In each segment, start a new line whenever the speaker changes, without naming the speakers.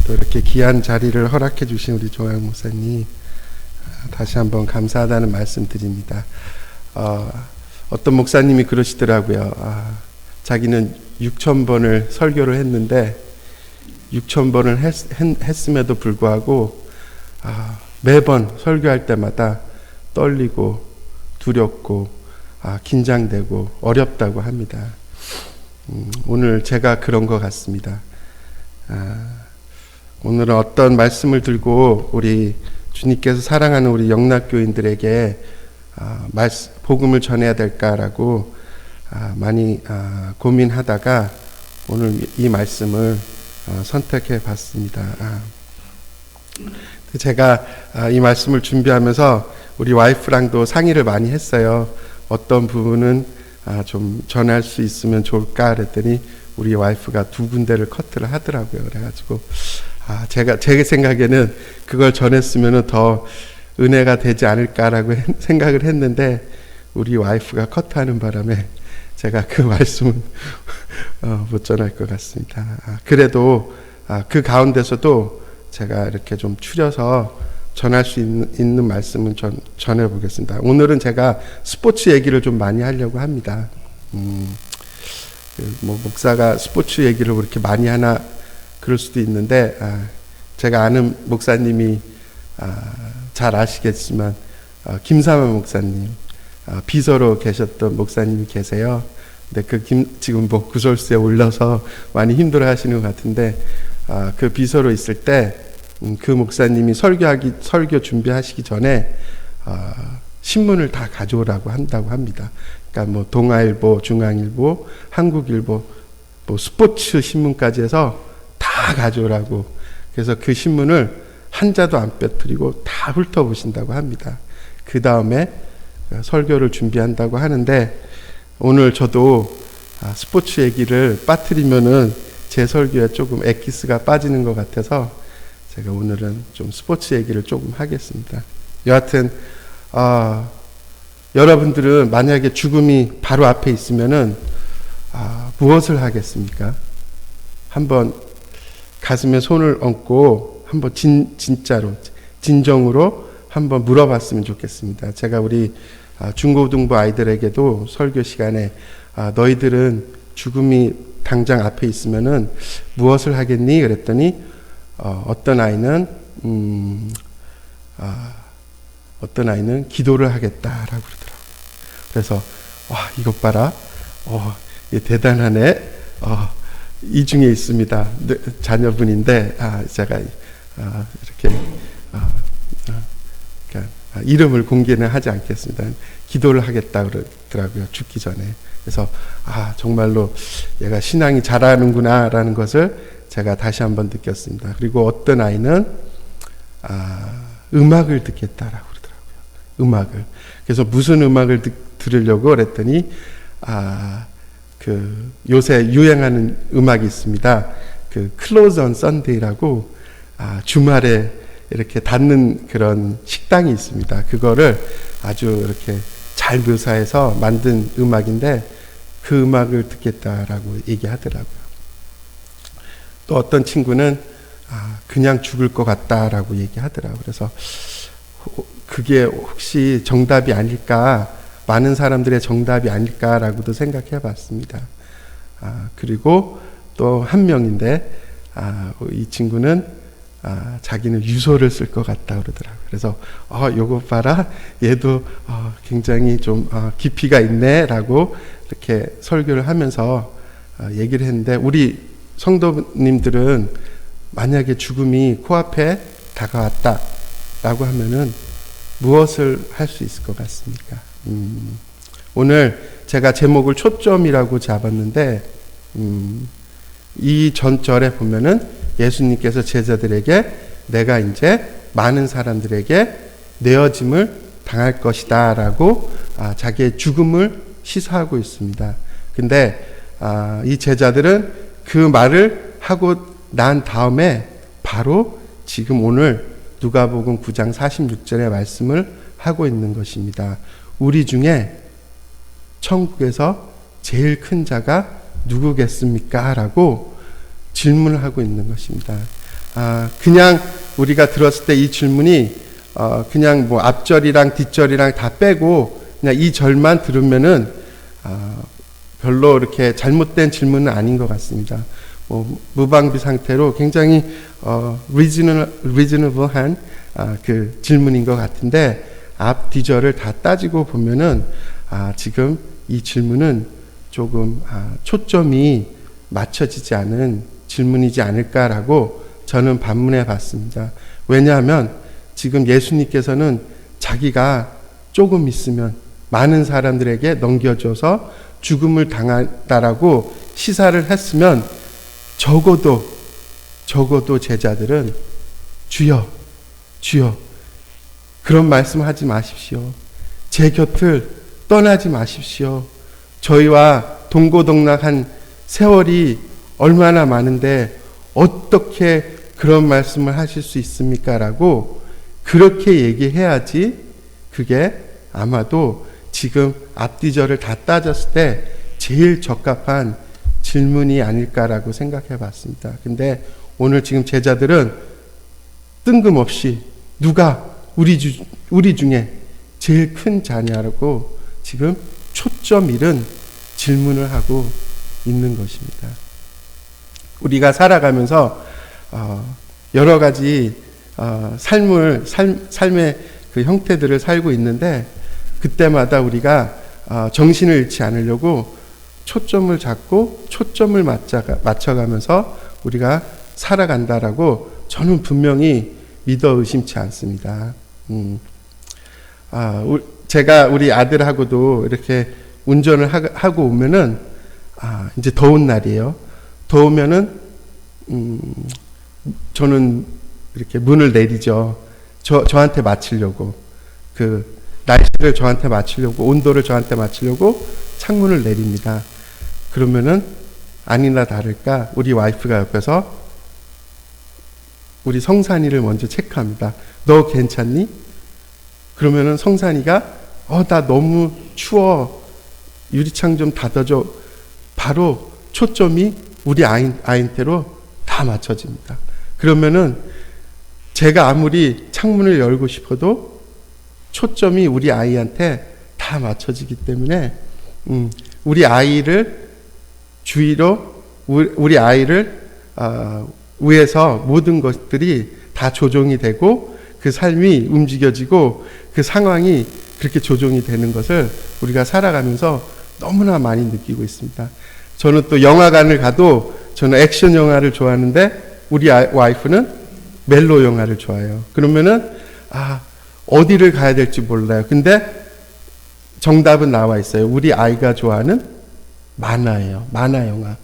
또 이렇게 귀한 자리를 허락해 주신 우리 조양 목사님 다시 한번 감사하다는 말씀 드립니다. 어떤 목사님이 그러시더라고요. 자기는 6,000번을 설교를 했는데 6,000번을 했음에도 불구하고 매번 설교할 때마다 떨리고 두렵고 긴장되고 어렵다고 합니다. 오늘 제가 그런 것 같습니다. 오늘은 어떤 말씀을 들고 우리 주님께서 사랑하는 우리 영락교인들에게 복음을 전해야 될까라고 많이 고민하다가 오늘 이 말씀을 선택해 봤습니다. 제가 이 말씀을 준비하면서 우리 와이프랑도 상의를 많이 했어요. 어떤 부분은 좀 전할 수 있으면 좋을까 그랬더니 우리 와이프가 2군데를 커트를 하더라고요. 그래가지고 제 생각에는 그걸 전했으면 더 은혜가 되지 않을까라고 생각을 했는데 우리 와이프가 커트하는 바람에 제가 그 말씀은 못 전할 것 같습니다. 그래도 그 가운데서도 제가 이렇게 좀 추려서 전할 수 있는 말씀은 전해보겠습니다. 오늘은 제가 스포츠 얘기를 좀 많이 하려고 합니다. 목사가 스포츠 얘기를 그렇게 많이 하나 그럴 수도 있는데 제가 아는 목사님이 잘 아시겠지만 김삼환 목사님 비서로 계셨던 목사님이 계세요. 근데 지금 구설수에 올라서 많이 힘들어하시는 것 같은데 그 비서로 있을 때 그 목사님이 설교 준비하시기 전에 신문을 다 가져오라고 한다고 합니다. 그러니까 동아일보, 중앙일보, 한국일보, 스포츠 신문까지 해서 다 가져오라고. 그래서 그 신문을 한자도 안 빼뜨리고 다 훑어보신다고 합니다. 그 다음에 설교를 준비한다고 하는데 오늘 저도 스포츠 얘기를 빠뜨리면은 제 설교에 조금 엑기스가 빠지는 것 같아서 제가 오늘은 좀 스포츠 얘기를 조금 하겠습니다. 여하튼 여러분들은 만약에 죽음이 바로 앞에 있으면은 무엇을 하겠습니까? 한번 가슴에 손을 얹고 한번 진짜로 진정으로 한번 물어봤으면 좋겠습니다. 제가 우리 중고등부 아이들에게도 설교 시간에 너희들은 죽음이 당장 앞에 있으면은 무엇을 하겠니? 그랬더니 어떤 아이는 기도를 하겠다라고 그러더라고요. 그래서 이것 봐라, 대단하네. 이 중에 있습니다. 자녀분인데 제가 이렇게 이름을 공개는 하지 않겠습니다. 기도를 하겠다 그러더라고요. 죽기 전에. 그래서 정말로 얘가 신앙이 잘하는구나라는 것을 제가 다시 한번 느꼈습니다. 그리고 어떤 아이는 음악을 듣겠다라고 그러더라고요. 음악을. 그래서 무슨 음악을 들으려고 그랬더니 요새 유행하는 음악이 있습니다. Close on Sunday라고 주말에 이렇게 닫는 그런 식당이 있습니다. 그거를 아주 이렇게 잘 묘사해서 만든 음악인데 그 음악을 듣겠다라고 얘기하더라고요. 또 어떤 친구는 그냥 죽을 것 같다라고 얘기하더라고요. 그래서 그게 혹시 정답이 아닐까, 많은 사람들의 정답이 아닐까라고도 생각해 봤습니다. 그리고 또 한 명인데 이 친구는 자기는 유서를 쓸 것 같다 그러더라고요. 그래서 요거 봐라, 얘도 굉장히 좀 깊이가 있네라고 이렇게 설교를 하면서 얘기를 했는데 우리 성도님들은 만약에 죽음이 코앞에 다가왔다라고 하면은 무엇을 할 수 있을 것 같습니까? 오늘 제가 제목을 초점이라고 잡았는데 이 전절에 보면은 예수님께서 제자들에게 내가 이제 많은 사람들에게 내어짐을 당할 것이다 라고 자기의 죽음을 시사하고 있습니다. 근데 이 제자들은 그 말을 하고 난 다음에 바로 지금 오늘 누가복음 9장 46절의 말씀을 하고 있는 것입니다. 우리 중에 천국에서 제일 큰 자가 누구겠습니까? 라고 질문을 하고 있는 것입니다. 그냥 우리가 들었을 때 이 질문이 그냥 뭐 앞절이랑 뒷절이랑 다 빼고 그냥 이 절만 들으면은 별로 이렇게 잘못된 질문은 아닌 것 같습니다. 무방비 상태로 굉장히 reasonable한 그 질문인 것 같은데 앞 뒤절을 다 따지고 보면은 지금 이 질문은 조금 초점이 맞춰지지 않은 질문이지 않을까라고 저는 반문해 봤습니다. 왜냐하면 지금 예수님께서는 자기가 조금 있으면 많은 사람들에게 넘겨줘서 죽음을 당한다라고 시사를 했으면 적어도 제자들은 주여 그런 말씀하지 마십시오. 제 곁을 떠나지 마십시오. 저희와 동고동락한 세월이 얼마나 많은데 어떻게 그런 말씀을 하실 수 있습니까? 라고 그렇게 얘기해야지 그게 아마도 지금 앞뒤절을 다 따졌을 때 제일 적합한 질문이 아닐까라고 생각해 봤습니다. 근데 오늘 지금 제자들은 뜬금없이 누가 우리 중에 제일 큰 자냐라고 지금 초점 잃은 질문을 하고 있는 것입니다. 우리가 살아가면서 여러 가지 삶의 그 형태들을 살고 있는데 그때마다 우리가 정신을 잃지 않으려고 초점을 잡고 초점을 맞춰가면서 우리가 살아간다라고 저는 분명히 믿어 의심치 않습니다. 제가 우리 아들하고도 이렇게 운전을 하고 오면은 이제 더운 날이에요. 더우면은 저는 이렇게 문을 내리죠. 저한테 맞추려고 그 날씨를 저한테 맞추려고 온도를 저한테 맞추려고 창문을 내립니다. 그러면은 아니나 다를까 우리 와이프가 옆에서 우리 성산이를 먼저 체크합니다. 너 괜찮니? 그러면은 성산이가 나 너무 추워. 유리창 좀 닫아줘. 바로 초점이 우리 아이한테로 다 맞춰집니다. 그러면은 제가 아무리 창문을 열고 싶어도 초점이 우리 아이한테 다 맞춰지기 때문에 우리 아이를 주위로 우리 아이를 위해서 모든 것들이 다 조종이 되고 그 삶이 움직여지고 그 상황이 그렇게 조종이 되는 것을 우리가 살아가면서 너무나 많이 느끼고 있습니다. 저는 또 영화관을 가도 저는 액션 영화를 좋아하는데 우리 와이프는 멜로 영화를 좋아해요. 그러면은 어디를 가야 될지 몰라요. 근데 정답은 나와 있어요. 우리 아이가 좋아하는 만화예요. 만화 영화.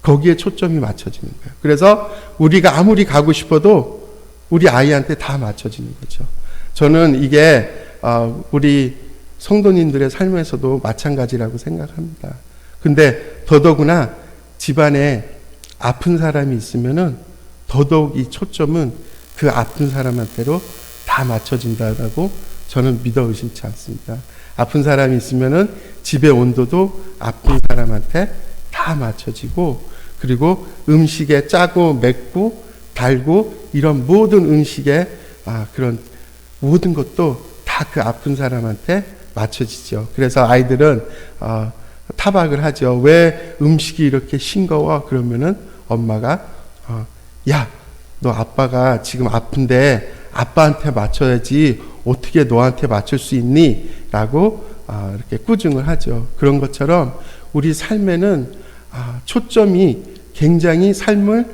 거기에 초점이 맞춰지는 거예요. 그래서 우리가 아무리 가고 싶어도 우리 아이한테 다 맞춰지는 거죠. 저는 이게 우리 성도님들의 삶에서도 마찬가지라고 생각합니다. 근데 더더구나 집안에 아픈 사람이 있으면은 더더욱 이 초점은 그 아픈 사람한테로 다 맞춰진다고 저는 믿어 의심치 않습니다. 아픈 사람이 있으면은 집의 온도도 아픈 사람한테 다 맞춰지고, 그리고 음식에 짜고 맵고 달고 이런 모든 음식에 그런 모든 것도 다 그 아픈 사람한테 맞춰지죠. 그래서 아이들은 타박을 하죠. 왜 음식이 이렇게 싱거워? 그러면은 엄마가 야, 너 아빠가 지금 아픈데 아빠한테 맞춰야지 어떻게 너한테 맞출 수 있니? 라고 이렇게 꾸중을 하죠. 그런 것처럼 우리 삶에는 초점이 굉장히 삶을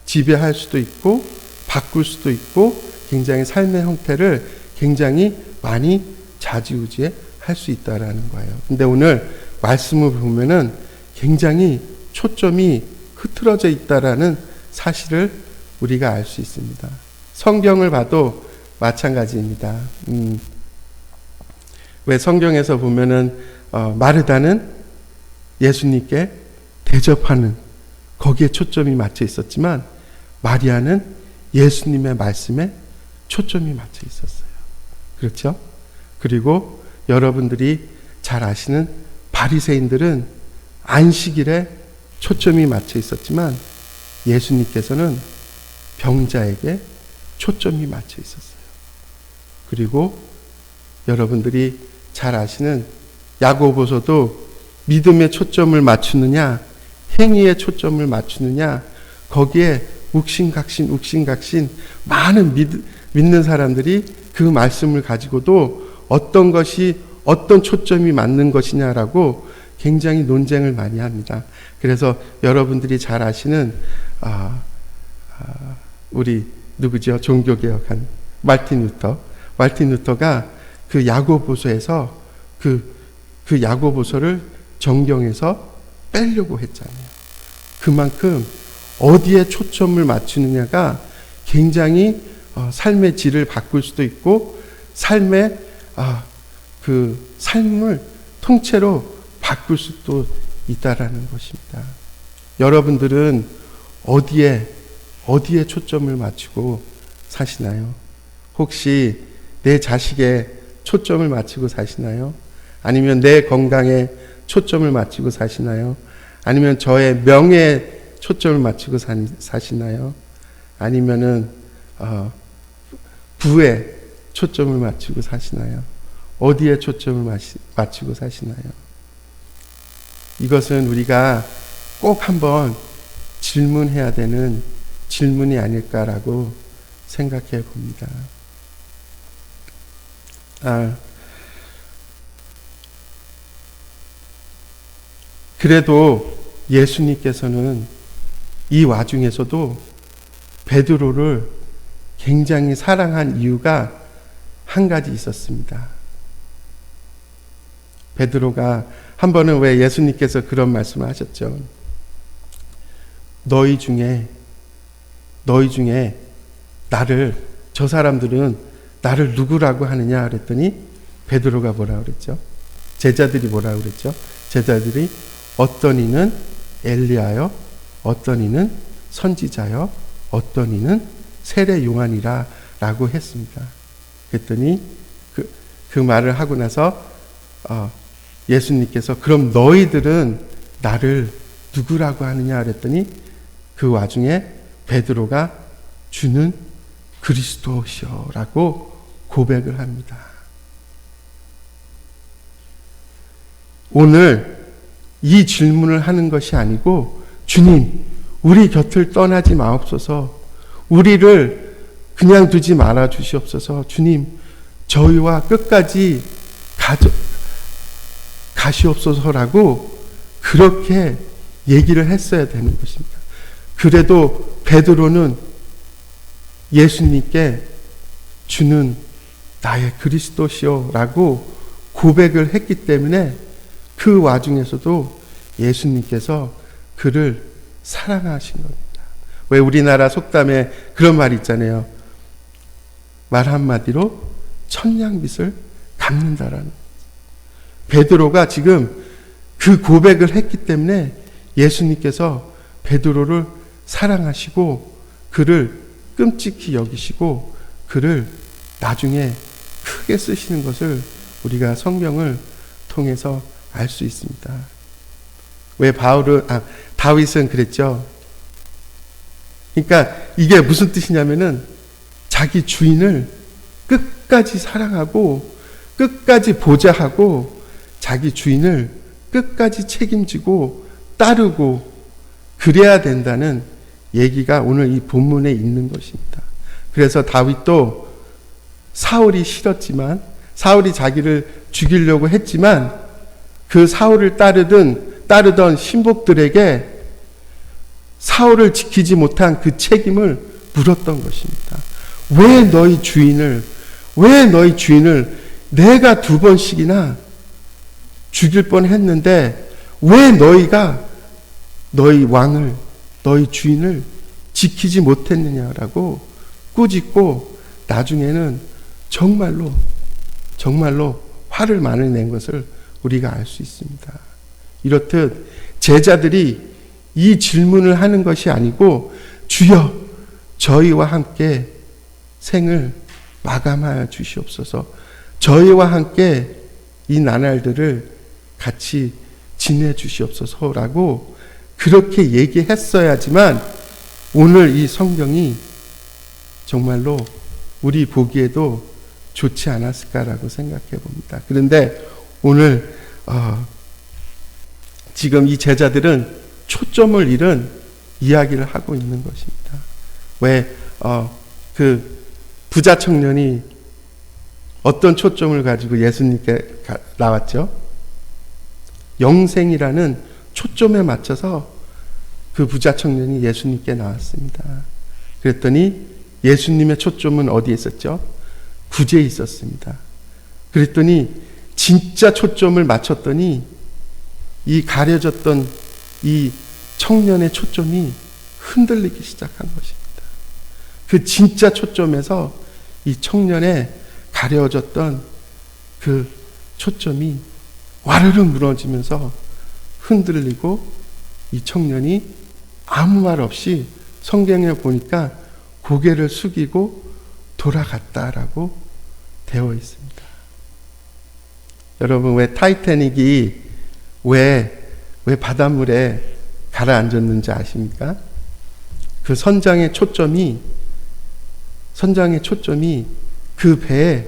지배할 수도 있고 바꿀 수도 있고 굉장히 삶의 형태를 굉장히 많이 좌지우지할 수 있다라는 거예요. 근데 오늘 말씀을 보면은 굉장히 초점이 흐트러져 있다라는 사실을 우리가 알 수 있습니다. 성경을 봐도 마찬가지입니다. 왜 성경에서 보면은 마르다는 예수님께 대접하는 거기에 초점이 맞춰 있었지만 마리아는 예수님의 말씀에 초점이 맞춰 있었어요. 그렇죠? 그리고 여러분들이 잘 아시는 바리새인들은 안식일에 초점이 맞춰 있었지만 예수님께서는 병자에게 초점이 맞춰 있었어요. 그리고 여러분들이 잘 아시는 야고보서도 믿음에 초점을 맞추느냐, 행위에 초점을 맞추느냐, 거기에 욱신각신 많은 믿는 사람들이 그 말씀을 가지고도 어떤 것이 어떤 초점이 맞는 것이냐라고 굉장히 논쟁을 많이 합니다. 그래서 여러분들이 잘 아시는 우리 누구죠? 종교개혁한 말틴 루터가 그 야고보서에서 그 야고보서를 정경에서 빼려고 했잖아요. 그만큼 어디에 초점을 맞추느냐가 굉장히 삶의 질을 바꿀 수도 있고 삶의 그 삶을 통째로 바꿀 수도 있다라는 것입니다. 여러분들은 어디에 초점을 맞추고 사시나요? 혹시 내 자식에 초점을 맞추고 사시나요? 아니면 내 건강에 초점을 맞추고 사시나요? 아니면 저의 명예에 초점을 맞추고 사시나요? 아니면은 부에 초점을 맞추고 사시나요? 어디에 초점을 맞추고 사시나요? 이것은 우리가 꼭 한번 질문해야 되는 질문이 아닐까라고 생각해 봅니다. 그래도 예수님께서는 이 와중에서도 베드로를 굉장히 사랑한 이유가 한 가지 있었습니다. 베드로가 한 번은 왜 예수님께서 그런 말씀을 하셨죠. 너희 중에 저 사람들은 나를 누구라고 하느냐 그랬더니 베드로가 뭐라 그랬죠? 제자들이 뭐라 그랬죠? 제자들이 어떤 이는 엘리야요, 어떤 이는 선지자요, 어떤 이는 세례 요한이라 라고 했습니다. 그랬더니 그 말을 하고 나서 예수님께서 그럼 너희들은 나를 누구라고 하느냐 그랬더니 그 와중에 베드로가 주는 그리스도시여라고 고백을 합니다. 오늘 이 질문을 하는 것이 아니고 주님, 우리 곁을 떠나지 마옵소서. 우리를 그냥 두지 말아 주시옵소서. 주님, 저희와 끝까지 가시옵소서라고 그렇게 얘기를 했어야 되는 것입니다. 그래도 베드로는 예수님께 주는 나의 그리스도시여라고 고백을 했기 때문에 그 와중에서도 예수님께서 그를 사랑하신 겁니다. 왜 우리나라 속담에 그런 말이 있잖아요. 말 한마디로 천냥빚을 갚는다라는. 베드로가 지금 그 고백을 했기 때문에 예수님께서 베드로를 사랑하시고 그를 끔찍히 여기시고 그를 나중에 크게 쓰시는 것을 우리가 성경을 통해서 알 수 있습니다. 왜 다윗은 그랬죠. 그러니까 이게 무슨 뜻이냐면은 자기 주인을 끝까지 사랑하고 끝까지 보좌하고 자기 주인을 끝까지 책임지고 따르고 그래야 된다는 얘기가 오늘 이 본문에 있는 것입니다. 그래서 다윗도 사울이 싫었지만 사울이 자기를 죽이려고 했지만 그 사울을 따르던 신복들에게 사울을 지키지 못한 그 책임을 물었던 것입니다. 왜 너희 주인을 내가 2번씩이나 죽일 뻔했는데 왜 너희가 너희 왕을 너희 주인을 지키지 못했느냐라고 꾸짖고 나중에는 정말로 화를 많이 낸 것을 우리가 알 수 있습니다. 이렇듯 제자들이 이 질문을 하는 것이 아니고 주여 저희와 함께 생을 마감하여 주시옵소서. 저희와 함께 이 나날들을 같이 지내 주시옵소서라고 그렇게 얘기했어야지만 오늘 이 성경이 정말로 우리 보기에도 좋지 않았을까라고 생각해 봅니다. 그런데 오늘 지금 이 제자들은 초점을 잃은 이야기를 하고 있는 것입니다. 왜 그 부자 청년이 어떤 초점을 가지고 예수님께 나왔죠? 영생이라는 초점에 맞춰서 그 부자 청년이 예수님께 나왔습니다. 그랬더니 예수님의 초점은 어디에 있었죠? 구제에 있었습니다. 그랬더니 진짜 초점을 맞췄더니 이 가려졌던 이 청년의 초점이 흔들리기 시작한 것입니다. 그 진짜 초점에서 이 청년의 가려졌던 그 초점이 와르르 무너지면서 흔들리고 이 청년이 아무 말 없이 성경에 보니까 고개를 숙이고 돌아갔다라고 되어 있습니다. 여러분, 왜 타이타닉이 왜 바닷물에 가라앉았는지 아십니까? 그 선장의 초점이 그 배에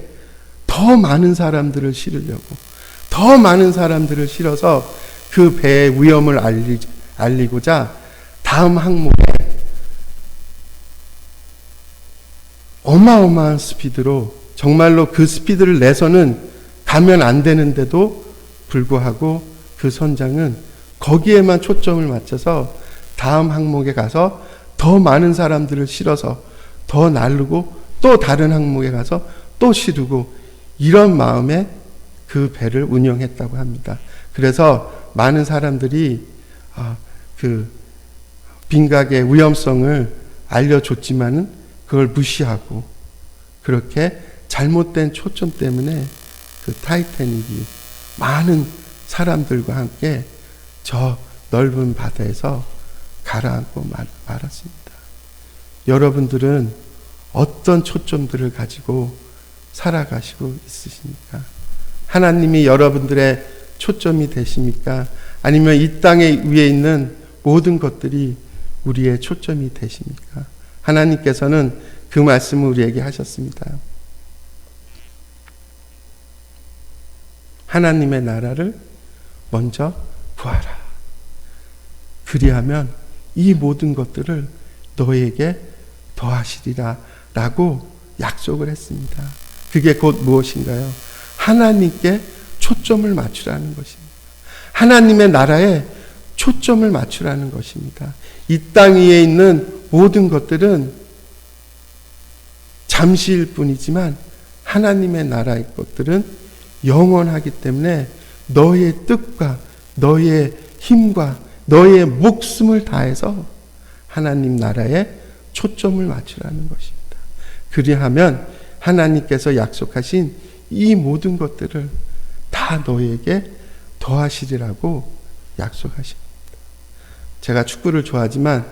더 많은 사람들을 실으려고, 더 많은 사람들을 실어서 그 배의 위험을 알리고자 다음 항목에 어마어마한 스피드로, 정말로 그 스피드를 내서는 가면 안 되는데도 불구하고 그 선장은 거기에만 초점을 맞춰서 다음 항목에 가서 더 많은 사람들을 실어서 더 나르고 또 다른 항목에 가서 또 실으고, 이런 마음에 그 배를 운영했다고 합니다. 그래서 많은 사람들이 그 빈각의 위험성을 알려줬지만은 그걸 무시하고, 그렇게 잘못된 초점 때문에 그 타이타닉이 많은 사람들과 함께 저 넓은 바다에서 가라앉고 말았습니다. 여러분들은 어떤 초점들을 가지고 살아가시고 있으십니까? 하나님이 여러분들의 초점이 되십니까? 아니면 이 땅에 위에 있는 모든 것들이 우리의 초점이 되십니까? 하나님께서는 그 말씀을 우리에게 하셨습니다. 하나님의 나라를 먼저 구하라. 그리하면 이 모든 것들을 너에게 더하시리라 라고 약속을 했습니다. 그게 곧 무엇인가요? 하나님께 초점을 맞추라는 것입니다. 하나님의 나라에 초점을 맞추라는 것입니다. 이 땅 위에 있는 모든 것들은 잠시일 뿐이지만 하나님의 나라의 것들은 영원하기 때문에 너의 뜻과 너의 힘과 너의 목숨을 다해서 하나님 나라에 초점을 맞추라는 것입니다. 그리하면 하나님께서 약속하신 이 모든 것들을 다 너에게 더하시리라고 약속하십니다. 제가 축구를 좋아하지만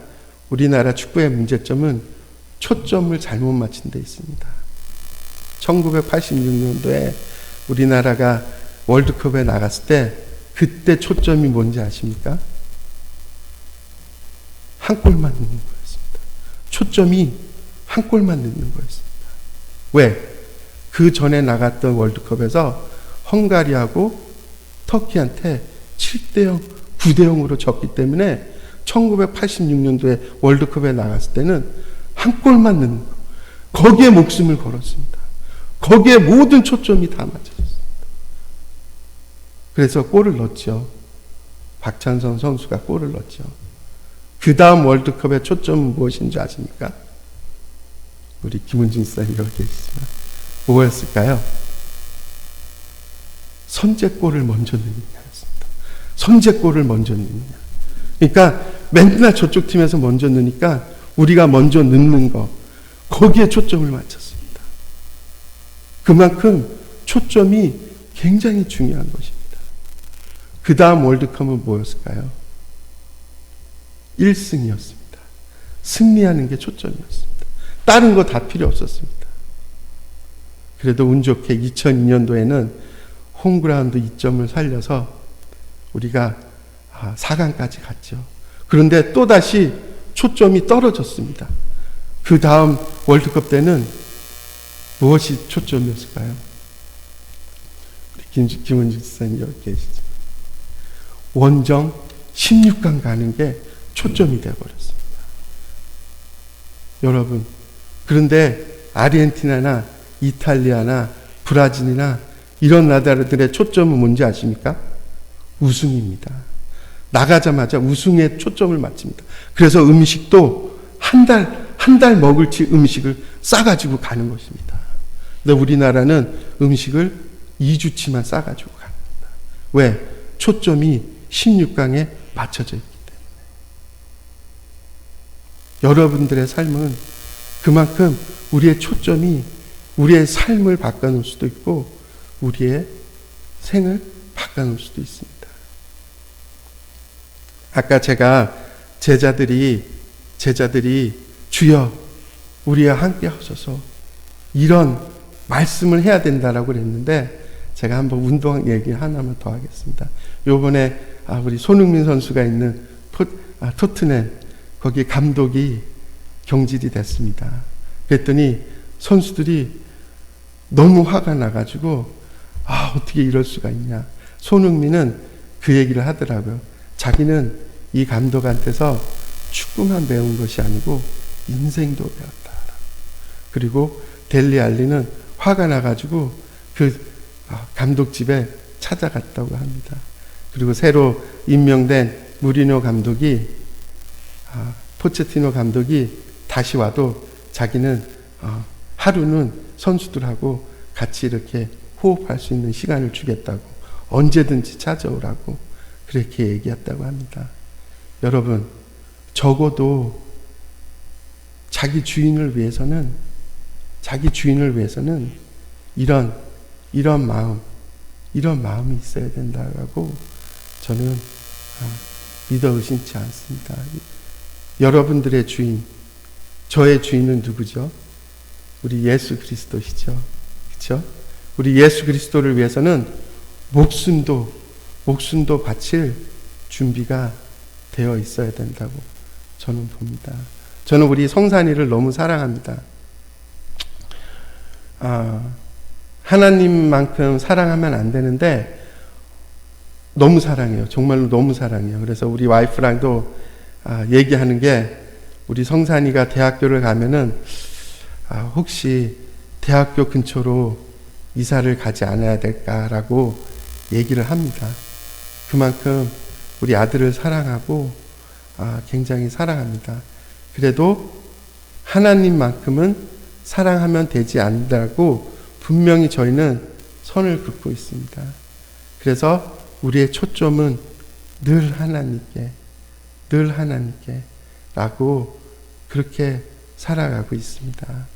우리나라 축구의 문제점은 초점을 잘못 맞춘 데 있습니다. 1986년도에 우리나라가 월드컵에 나갔을 때 그때 초점이 뭔지 아십니까? 한 골만 넣는 거였습니다. 초점이 한 골만 넣는 거였습니다. 왜? 그 전에 나갔던 월드컵에서 헝가리하고 터키한테 7대0, 9대0으로 졌기 때문에 1986년도에 월드컵에 나갔을 때는 한 골만 넣는 거. 거기에 목숨을 걸었습니다. 거기에 모든 초점이 다 맞춰졌습니다. 그래서 골을 넣었죠. 박찬선 선수가 골을 넣었죠. 그 다음 월드컵의 초점은 무엇인지 아십니까? 우리 김은중 사님 여기 계시지만 뭐였을까요? 선제골을 먼저 넣느냐였습니다. 선제골을 먼저 넣느냐. 그러니까 맨날 저쪽 팀에서 먼저 넣으니까 우리가 먼저 넣는 거, 거기에 초점을 맞췄습니다. 그만큼 초점이 굉장히 중요한 것입니다. 그 다음 월드컵은 뭐였을까요? 1승이었습니다. 승리하는 게 초점이었습니다. 다른 거 다 필요 없었습니다. 그래도 운 좋게 2002년도에는 홈그라운드 2점을 살려서 우리가 4강까지 갔죠. 그런데 또다시 초점이 떨어졌습니다. 그 다음 월드컵 때는 무엇이 초점이었을까요? 김은주 지사님 여기 계시죠. 원정 16강 가는 게 초점이 되어버렸습니다. 여러분, 그런데 아르헨티나나 이탈리아나 브라질이나 이런 나라들의 초점은 뭔지 아십니까? 우승입니다. 나가자마자 우승에 초점을 맞춥니다. 그래서 음식도 한 달 먹을 음식을 싸가지고 가는 것입니다. 근데 우리나라는 음식을 2주치만 싸가지고 갑니다. 왜? 초점이 16강에 맞춰져 있기 때문에. 여러분들의 삶은 그만큼 우리의 초점이 우리의 삶을 바꿔놓을 수도 있고 우리의 생을 바꿔놓을 수도 있습니다. 아까 제가 제자들이 주여 우리와 함께 하셔서 이런 말씀을 해야 된다라고 그랬는데 제가 한번 운동 얘기 하나만 더 하겠습니다. 요번에 우리 손흥민 선수가 있는 토트넘 거기 감독이 경질이 됐습니다. 그랬더니 선수들이 너무 화가 나가지고 어떻게 이럴 수가 있냐. 손흥민은 그 얘기를 하더라고요. 자기는 이 감독한테서 축구만 배운 것이 아니고 인생도 배웠다. 그리고 델리 알리는 화가 나가지고 그 감독 집에 찾아갔다고 합니다. 그리고 새로 임명된 무리뉴 감독이 포체티노 감독이 다시 와도 자기는 하루는 선수들하고 같이 이렇게 호흡할 수 있는 시간을 주겠다고 언제든지 찾아오라고 그렇게 얘기했다고 합니다. 여러분, 적어도 자기 주인을 위해서는 이런 마음이 있어야 된다고 저는 믿어 의심치 않습니다. 여러분들의 주인, 저의 주인은 누구죠? 우리 예수 그리스도시죠. 그렇죠? 우리 예수 그리스도를 위해서는 목숨도 바칠 준비가 되어 있어야 된다고 저는 봅니다. 저는 우리 성산이를 너무 사랑합니다. 하나님만큼 사랑하면 안 되는데 너무 사랑해요. 정말로 너무 사랑해요. 그래서 우리 와이프랑도 얘기하는 게 우리 성산이가 대학교를 가면은 혹시 대학교 근처로 이사를 가지 않아야 될까라고 얘기를 합니다. 그만큼 우리 아들을 사랑하고 굉장히 사랑합니다. 그래도 하나님만큼은 사랑하면 되지 않는다고 분명히 저희는 선을 긋고 있습니다. 그래서 우리의 초점은 늘 하나님께 라고 그렇게 살아가고 있습니다.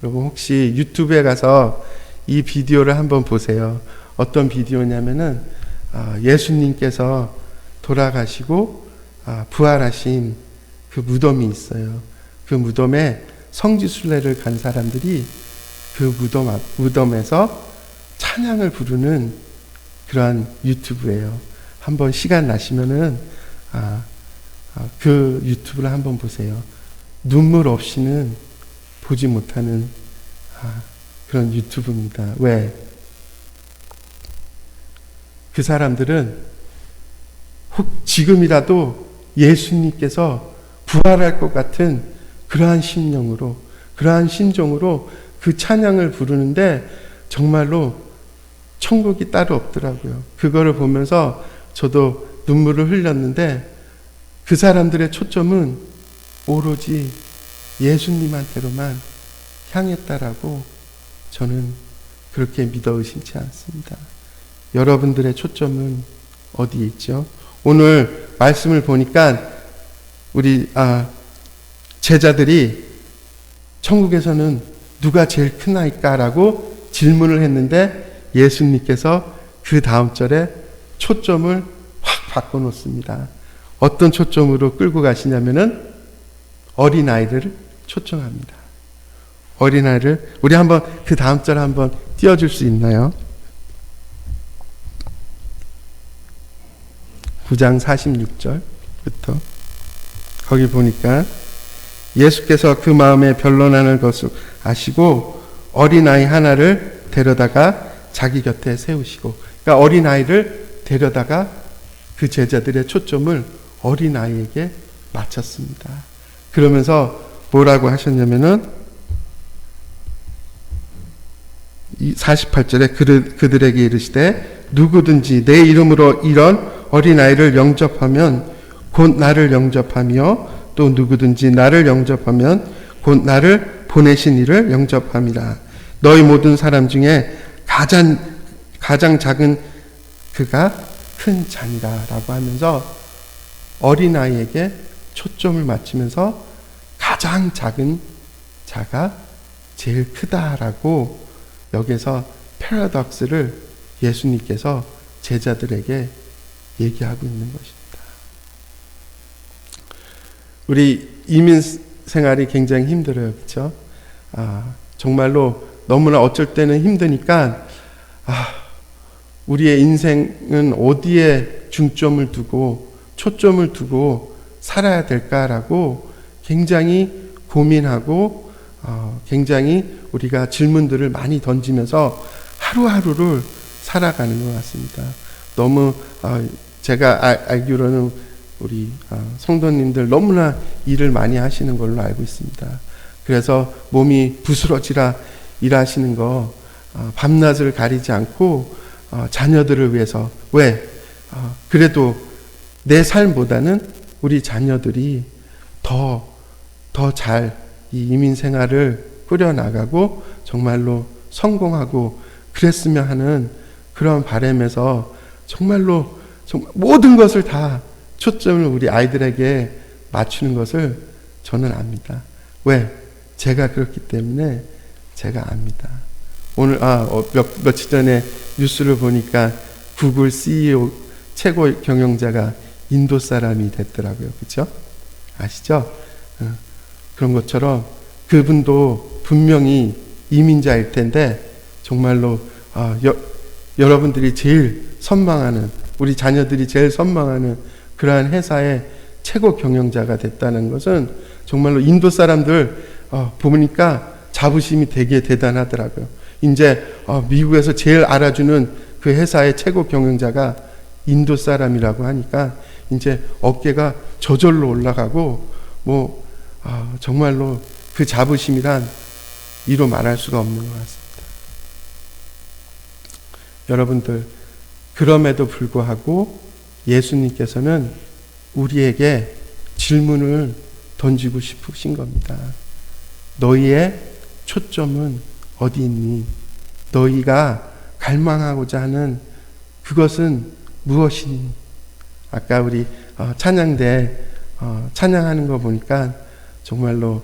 여러분 혹시 유튜브에 가서 이 비디오를 한번 보세요. 어떤 비디오냐면은 예수님께서 돌아가시고 부활하신 그 무덤이 있어요. 그 무덤에 성지순례를 간 사람들이 그 무덤에서 찬양을 부르는 그러한 유튜브예요. 한번 시간 나시면은 그 유튜브를 한번 보세요. 눈물 없이는 보지 못하는 그런 유튜브입니다. 왜? 그 사람들은 혹 지금이라도 예수님께서 부활할 것 같은 그러한 심령으로, 그러한 심정으로 그 찬양을 부르는데 정말로 천국이 따로 없더라고요. 그거를 보면서 저도 눈물을 흘렸는데 그 사람들의 초점은 오로지 예수님한테로만 향했다라고 저는 그렇게 믿어 의심치 않습니다. 여러분들의 초점은 어디에 있죠? 오늘 말씀을 보니까 우리 제자들이 천국에서는 누가 제일 크나이까라고 질문을 했는데 예수님께서 그 다음 절에 초점을 확 바꿔놓습니다. 어떤 초점으로 끌고 가시냐면은 어린아이를 초청합니다. 어린아이를 우리 한번 그 다음 절 한번 띄워줄 수 있나요? 9장 46절부터 거기 보니까 예수께서 그 마음에 변론하는 것을 아시고 어린아이 하나를 데려다가 자기 곁에 세우시고, 그러니까 어린아이를 데려다가 그 제자들의 초점을 어린아이에게 맞췄습니다. 그러면서 뭐라고 하셨냐면은 48절에 그들에게 이르시되 누구든지 내 이름으로 이런 어린아이를 영접하면 곧 나를 영접하며 또 누구든지 나를 영접하면 곧 나를 보내신 이를 영접함이라. 너희 모든 사람 중에 가장 작은 그가 큰 자니라 라고 하면서 어린아이에게 초점을 맞추면서 가장 작은 자가 제일 크다라고 여기서 패러독스를 예수님께서 제자들에게 얘기하고 있는 것입니다. 우리 이민 생활이 굉장히 힘들어요. 그렇죠? 정말로 너무나 어쩔 때는 힘드니까 우리의 인생은 어디에 중점을 두고 초점을 두고 살아야 될까라고 굉장히 고민하고 굉장히 우리가 질문들을 많이 던지면서 하루하루를 살아가는 것 같습니다. 너무 제가 알기로는 우리 성도님들 너무나 일을 많이 하시는 걸로 알고 있습니다. 그래서 몸이 부스러지라 일하시는 거 밤낮을 가리지 않고 자녀들을 위해서, 왜? 그래도 내 삶보다는 우리 자녀들이 더 잘 이 이민 생활을 꾸려나가고 정말로 성공하고 그랬으면 하는 그런 바람에서 정말로 모든 것을 다 초점을 우리 아이들에게 맞추는 것을 저는 압니다. 왜? 제가 그렇기 때문에 제가 압니다. 오늘 며칠 전에 뉴스를 보니까 구글 CEO 최고 경영자가 인도 사람이 됐더라고요. 그렇죠? 아시죠? 그런 것처럼 그분도 분명히 이민자일 텐데 정말로 여러분들이 제일 선망하는, 우리 자녀들이 제일 선망하는 그러한 회사의 최고 경영자가 됐다는 것은 정말로 인도 사람들 보니까 자부심이 되게 대단하더라고요. 이제 미국에서 제일 알아주는 그 회사의 최고 경영자가 인도 사람이라고 하니까 이제 어깨가 저절로 올라가고 정말로 그 자부심이란 이로 말할 수가 없는 것 같습니다. 여러분들, 그럼에도 불구하고 예수님께서는 우리에게 질문을 던지고 싶으신 겁니다. 너희의 초점은 어디 있니? 너희가 갈망하고자 하는 그것은 무엇이니? 아까 우리 찬양대 찬양하는 거 보니까 정말로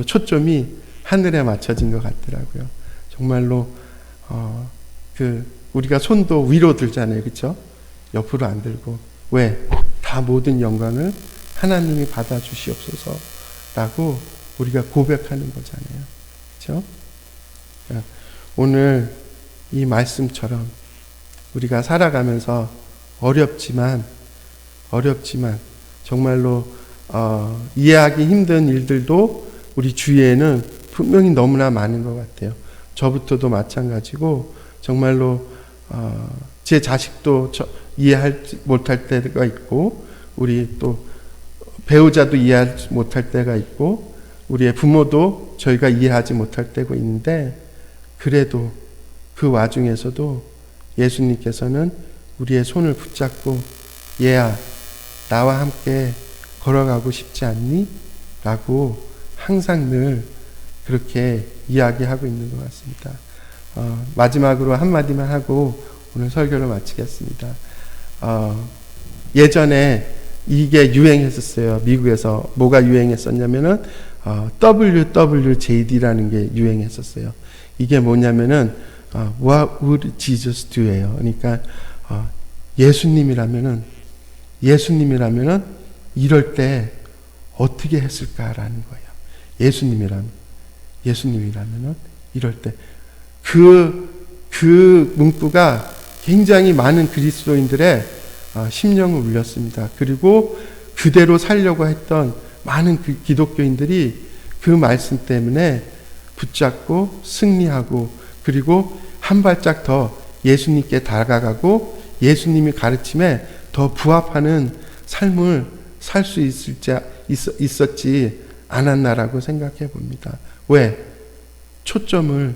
초점이 하늘에 맞춰진 것 같더라고요. 정말로 우리가 손도 위로 들잖아요, 그렇죠? 옆으로 안 들고. 왜? 다 모든 영광을 하나님이 받아주시옵소서라고 우리가 고백하는 거잖아요, 그렇죠? 오늘 이 말씀처럼 우리가 살아가면서 어렵지만 정말로 이해하기 힘든 일들도 우리 주위에는 분명히 너무나 많은 것 같아요. 저부터도 마찬가지고 정말로 제 자식도 이해하지 못할 때가 있고, 우리 또 배우자도 이해하지 못할 때가 있고, 우리의 부모도 저희가 이해하지 못할 때가 있는데, 그래도 그 와중에서도 예수님께서는 우리의 손을 붙잡고 얘야 나와 함께 걸어가고 싶지 않니? 라고 항상 늘 그렇게 이야기하고 있는 것 같습니다. 마지막으로 한마디만 하고 오늘 설교를 마치겠습니다. 예전에 이게 유행했었어요. 미국에서 뭐가 유행했었냐면은 WWJD라는 게 유행했었어요. 이게 뭐냐면은 What would Jesus do예요. 그러니까 예수님이라면은 이럴 때 어떻게 했을까라는 거예요. 예수님이라면은 이럴 때 그 문구가 굉장히 많은 그리스도인들의 심령을 울렸습니다. 그리고 그대로 살려고 했던 많은 그 기독교인들이 그 말씀 때문에 붙잡고 승리하고 그리고 한 발짝 더 예수님께 다가가고 예수님이 가르침에 더 부합하는 삶을 살 수 있었지 않았나라고 생각해 봅니다. 왜? 초점을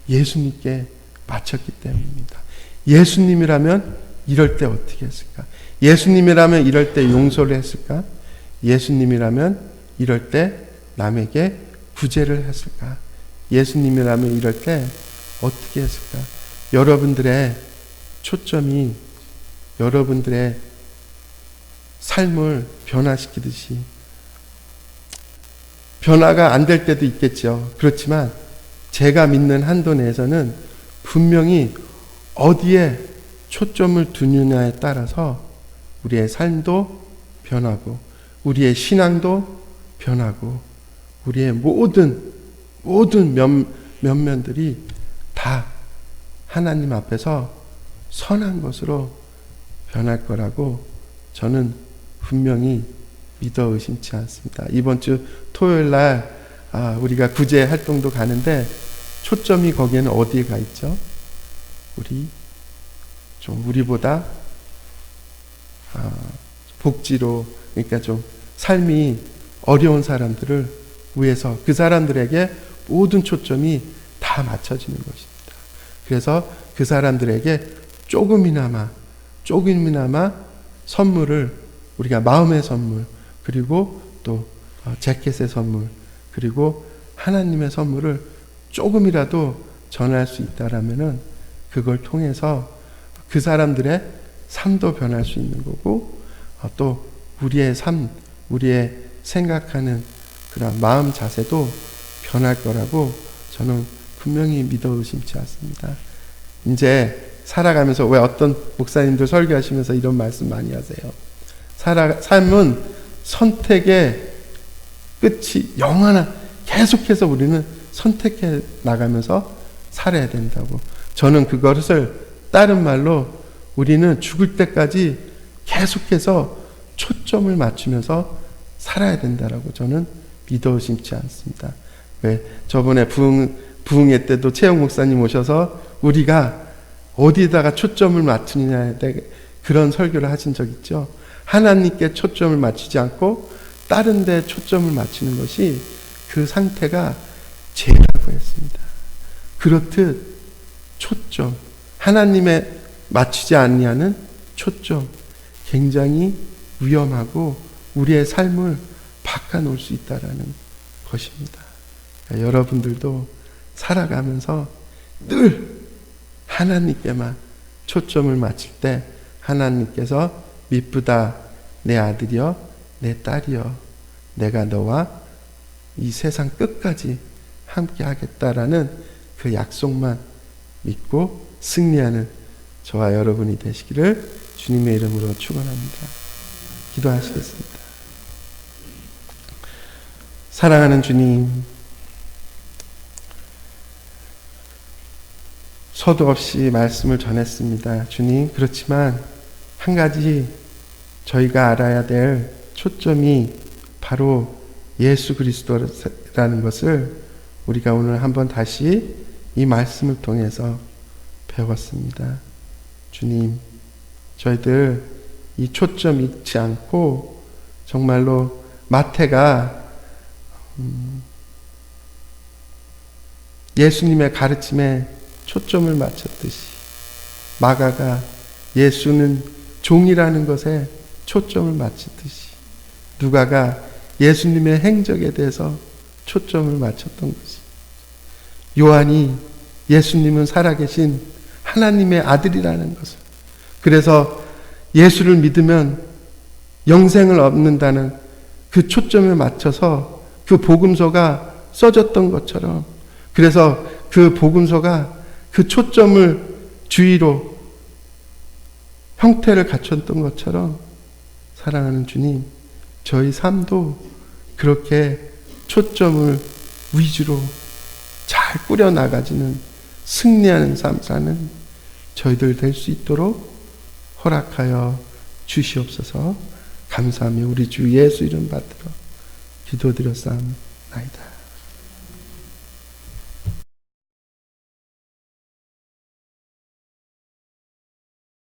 예수님께 맞췄기 때문입니다. 예수님이라면 이럴 때 어떻게 했을까? 예수님이라면 이럴 때 용서를 했을까? 예수님이라면 이럴 때 남에게 구제를 했을까? 예수님이라면 이럴 때 어떻게 했을까? 여러분들의 초점이 여러분들의 삶을 변화시키듯이 변화가 안 될 때도 있겠죠. 그렇지만 제가 믿는 한도 내에서는 분명히 어디에 초점을 두느냐에 따라서 우리의 삶도 변하고 우리의 신앙도 변하고 우리의 모든 면면들이 다 하나님 앞에서 선한 것으로 변할 거라고 저는 분명히 믿어 의심치 않습니다. 이번 주 토요일 날 우리가 구제 활동도 가는데 초점이 거기에는 어디에 가 있죠? 우리보다 복지로, 그러니까 좀 삶이 어려운 사람들을 위해서 그 사람들에게 모든 초점이 다 맞춰지는 것입니다. 그래서 그 사람들에게 조금이나마 선물을 우리가 마음의 선물 그리고 또 재킷의 선물 그리고 하나님의 선물을 조금이라도 전할 수 있다라면은 그걸 통해서 그 사람들의 삶도 변할 수 있는 거고 또 우리의 삶, 우리의 생각하는 그런 마음 자세도 변할 거라고 저는 분명히 믿어 의심치 않습니다. 이제 살아가면서 왜 어떤 목사님들 설교하시면서 이런 말씀 많이 하세요. 삶은 선택의 끝이 영원한 계속해서 우리는 선택해 나가면서 살아야 된다고. 저는 그것을 다른 말로 우리는 죽을 때까지 계속해서 초점을 맞추면서 살아야 된다라고 저는 믿어 의심치 않습니다. 왜 저번에 부흥회 때도 최영 목사님 오셔서 우리가 어디에다가 초점을 맞추느냐에 대해 그런 설교를 하신 적 있죠. 하나님께 초점을 맞추지 않고 다른 데 초점을 맞추는 것이 그 상태가 죄라고 했습니다. 그렇듯 초점, 하나님에 맞추지 아니하는 초점, 굉장히 위험하고 우리의 삶을 바꿔놓을 수 있다는 것입니다. 그러니까 여러분들도 살아가면서 늘 하나님께만 초점을 맞출 때 하나님께서 미쁘다 내 아들이여 내 딸이여 내가 너와 이 세상 끝까지 함께 하겠다라는 그 약속만 믿고 승리하는 저와 여러분이 되시기를 주님의 이름으로 축원합니다. 기도하시겠습니다. 사랑하는 주님, 서도 없이 말씀을 전했습니다. 주님, 그렇지만 한 가지 저희가 알아야 될 초점이 바로 예수 그리스도라는 것을 우리가 오늘 한번 다시 이 말씀을 통해서 배웠습니다. 주님, 저희들 이 초점 잊지 않고 정말로 마태가 예수님의 가르침에 초점을 맞췄듯이 마가가 예수는 종이라는 것에 초점을 맞췄듯이 누가가 예수님의 행적에 대해서 초점을 맞췄던 것이 요한이 예수님은 살아계신 하나님의 아들이라는 것을 그래서 예수를 믿으면 영생을 얻는다는 그 초점에 맞춰서 그 복음서가 써졌던 것처럼 그래서 그 복음서가 그 초점을 주의로 형태를 갖췄던 것처럼 사랑하는 주님, 저희 삶도 그렇게 초점을 위주로 잘 꾸려나가지는 승리하는 삶 사는 저희들 될 수 있도록 허락하여 주시옵소서. 감사하며 우리 주 예수 이름 받들어 기도드렸사옵나이다.